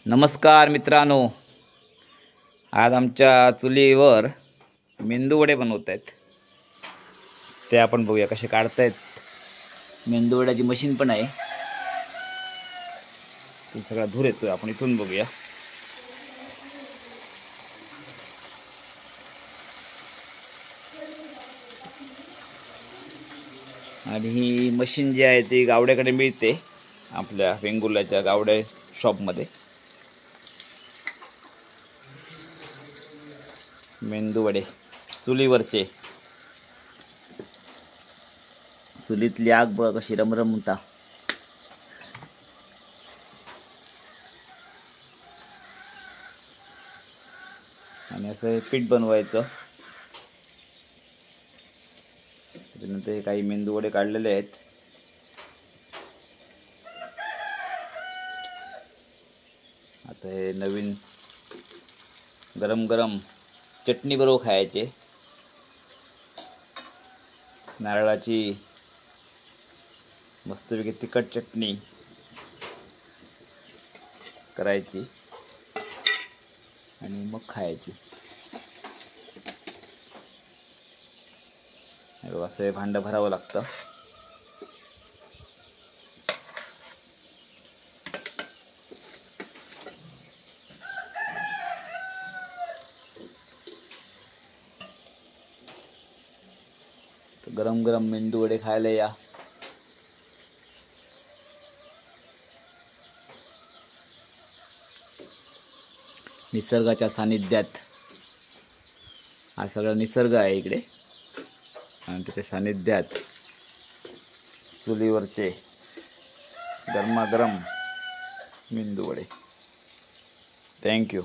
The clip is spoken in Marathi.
नमस्कार मित्रांनो, आज आमच्या चुलीवर मेंदूवडे बनवत आहेत. ते आपण बघूया कसे काढतायत. मेंदूवड्याची मशीन पण आहे. ते सगळा धूर येतोय, आपण इथून बघूया. आणि ही मशीन जी आहे ती गावड्याकडे मिळते, आपल्या वेंगुर्ल्याच्या गावडे शॉपमध्ये. मेंदूवडे चुलीवरचे. चुलीतली आग बघ कशी रमरमता. आणि असं हे पीठ बनवायचं. त्याच्यानंतर हे काही मेंदूवडे काढलेले आहेत. आता हे नवीन गरम गरम चटणी बरोबर खायचे. नारळाची मस्तपैकी तिखट चटणी करायची आणि मग खायची. असं हे भांडं भरावं लागतं. तर गरम गरम मेंदूवडे खायला या. निसर्गाच्या सानिध्यात. हा सगळा निसर्ग आहे इकडे आणि त्याच्या सानिध्यात चुलीवरचे गरमागरम मेंदूवडे. थँक्यू.